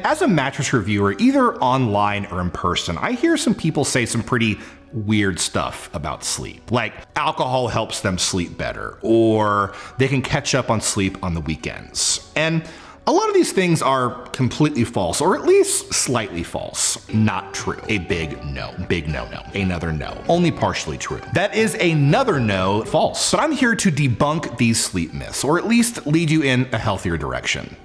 As a mattress reviewer, either online or in person, I hear some people say some pretty weird stuff about sleep. Like alcohol helps them sleep better, or they can catch up on sleep on the weekends. And a lot of these things are completely false, or at least slightly false. Not true. A big no. Big no-no. Another no. Only partially true. That is another no, false. But I'm here to debunk these sleep myths, or at least lead you in a healthier direction.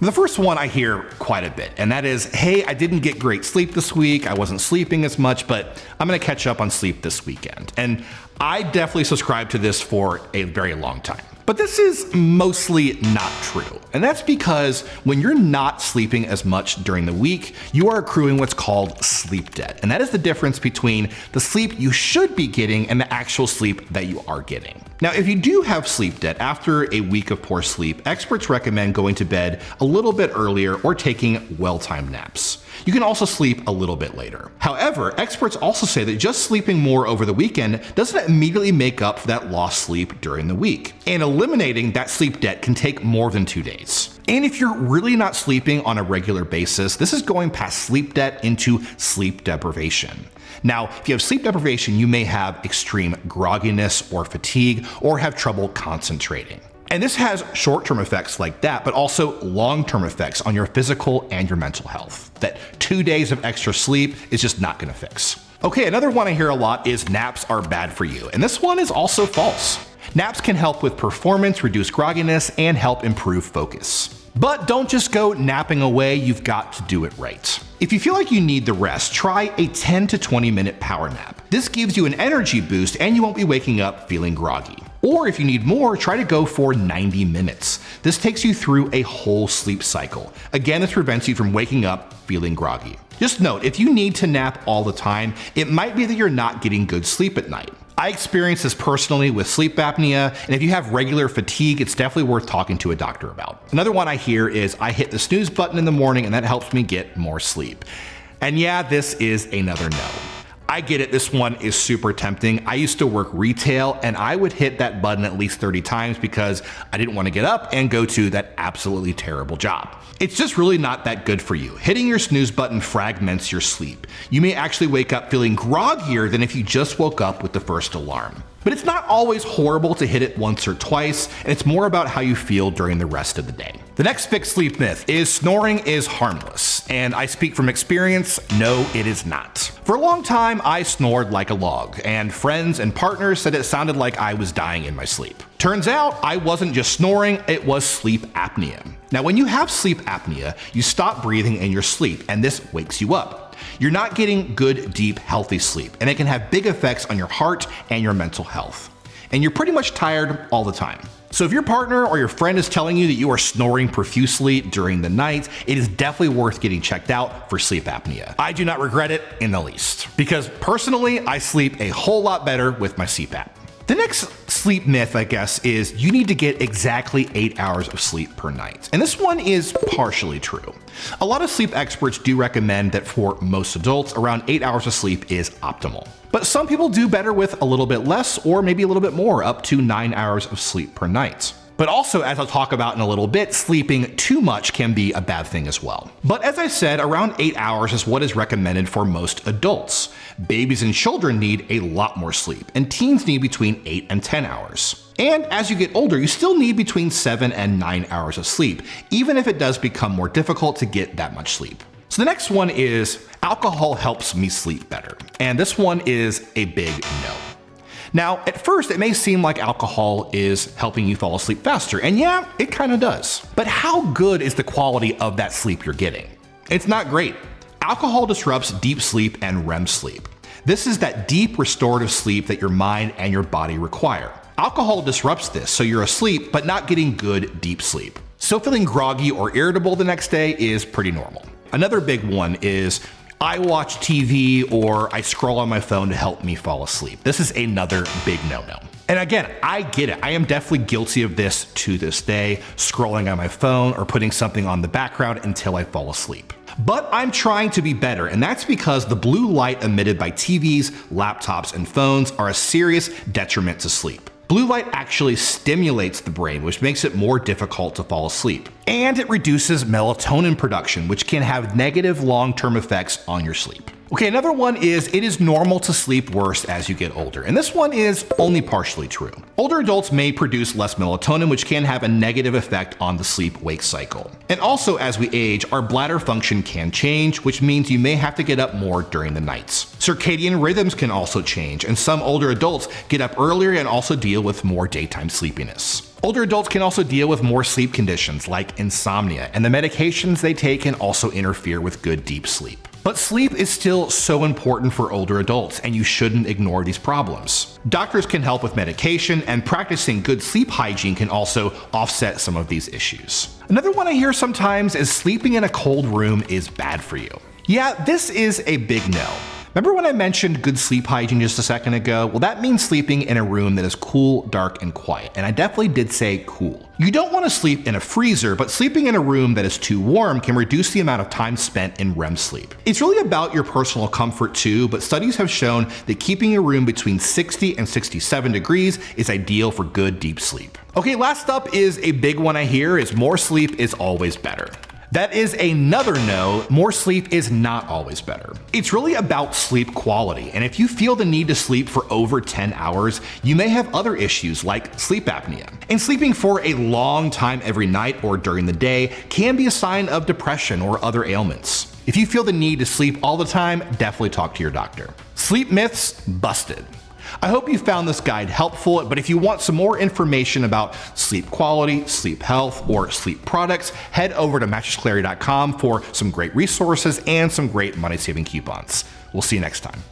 The first one I hear quite a bit, and that is, hey, I didn't get great sleep this week, I wasn't sleeping as much, but I'm gonna catch up on sleep this weekend. And I definitely subscribe to this for a very long time. But this is mostly not true. And that's because when you're not sleeping as much during the week, you are accruing what's called sleep debt. And that is the difference between the sleep you should be getting and the actual sleep that you are getting. Now, if you do have sleep debt after a week of poor sleep, experts recommend going to bed a little bit earlier or taking well-timed naps. You can also sleep a little bit later. However, experts also say that just sleeping more over the weekend doesn't immediately make up for that lost sleep during the week. And eliminating that sleep debt can take more than 2 days. And if you're really not sleeping on a regular basis, this is going past sleep debt into sleep deprivation. Now, if you have sleep deprivation, you may have extreme grogginess or fatigue, or have trouble concentrating. And this has short-term effects like that, but also long-term effects on your physical and your mental health that 2 days of extra sleep is just not gonna fix. Okay, another one I hear a lot is naps are bad for you, and this one is also false. Naps can help with performance, reduce grogginess, and help improve focus. But don't just go napping away, you've got to do it right. If you feel like you need the rest, try a 10 to 20 minute power nap. This gives you an energy boost and you won't be waking up feeling groggy. Or if you need more, try to go for 90 minutes. This takes you through a whole sleep cycle. Again, this prevents you from waking up feeling groggy. Just note, if you need to nap all the time, it might be that you're not getting good sleep at night. I experienced this personally with sleep apnea, and if you have regular fatigue, it's definitely worth talking to a doctor about. Another one I hear is I hit the snooze button in the morning and that helps me get more sleep. And yeah, this is another no. I get it, this one is super tempting. I used to work retail and I would hit that button at least 30 times because I didn't want to get up and go to that absolutely terrible job. It's just really not that good for you. Hitting your snooze button fragments your sleep. You may actually wake up feeling groggier than if you just woke up with the first alarm. But it's not always horrible to hit it once or twice, and it's more about how you feel during the rest of the day. The next big sleep myth is snoring is harmless, and I speak from experience, no, it is not. For a long time, I snored like a log, and friends and partners said it sounded like I was dying in my sleep. Turns out, I wasn't just snoring, it was sleep apnea. Now, when you have sleep apnea, you stop breathing in your sleep, and this wakes you up. You're not getting good, deep, healthy sleep, and it can have big effects on your heart and your mental health. And you're pretty much tired all the time. So if your partner or your friend is telling you that you are snoring profusely during the night, it is definitely worth getting checked out for sleep apnea. I do not regret it in the least, because personally, I sleep a whole lot better with my CPAP. The next sleep myth, I guess, is you need to get exactly 8 hours of sleep per night. And this one is partially true. A lot of sleep experts do recommend that for most adults, around 8 hours of sleep is optimal. But some people do better with a little bit less or maybe a little bit more, up to 9 hours of sleep per night. But also, as I'll talk about in a little bit, sleeping too much can be a bad thing as well. But as I said, around 8 hours is what is recommended for most adults. Babies and children need a lot more sleep, and teens need between 8 and 10 hours. And as you get older, you still need between 7 and 9 hours of sleep, even if it does become more difficult to get that much sleep. So the next one is alcohol helps me sleep better. And this one is a big no. Now, at first, it may seem like alcohol is helping you fall asleep faster, and yeah, it kind of does. But how good is the quality of that sleep you're getting? It's not great. Alcohol disrupts deep sleep and REM sleep. This is that deep restorative sleep that your mind and your body require. Alcohol disrupts this, so you're asleep, but not getting good deep sleep. So feeling groggy or irritable the next day is pretty normal. Another big one is I watch TV or I scroll on my phone to help me fall asleep. This is another big no-no. And again, I get it. I am definitely guilty of this to this day, scrolling on my phone or putting something on the background until I fall asleep. But I'm trying to be better, and that's because the blue light emitted by TVs, laptops, and phones are a serious detriment to sleep. Blue light actually stimulates the brain, which makes it more difficult to fall asleep. And it reduces melatonin production, which can have negative long-term effects on your sleep. Okay, another one is it is normal to sleep worse as you get older, and this one is only partially true. Older adults may produce less melatonin, which can have a negative effect on the sleep-wake cycle. And also, as we age, our bladder function can change, which means you may have to get up more during the nights. Circadian rhythms can also change, and some older adults get up earlier and also deal with more daytime sleepiness. Older adults can also deal with more sleep conditions like insomnia, and the medications they take can also interfere with good deep sleep. But sleep is still so important for older adults, and you shouldn't ignore these problems. Doctors can help with medication, and practicing good sleep hygiene can also offset some of these issues. Another one I hear sometimes is sleeping in a cold room is bad for you. Yeah, this is a big no. Remember when I mentioned good sleep hygiene just a second ago? Well, that means sleeping in a room that is cool, dark, and quiet, and I definitely did say cool. You don't want to sleep in a freezer, but sleeping in a room that is too warm can reduce the amount of time spent in REM sleep. It's really about your personal comfort too, but studies have shown that keeping a room between 60 and 67 degrees is ideal for good deep sleep. Okay, last up is a big one I hear is more sleep is always better. That is another no, more sleep is not always better. It's really about sleep quality, and if you feel the need to sleep for over 10 hours, you may have other issues like sleep apnea. And sleeping for a long time every night or during the day can be a sign of depression or other ailments. If you feel the need to sleep all the time, definitely talk to your doctor. Sleep myths busted. I hope you found this guide helpful, but if you want some more information about sleep quality, sleep health, or sleep products, head over to mattressclarity.com for some great resources and some great money-saving coupons. We'll see you next time.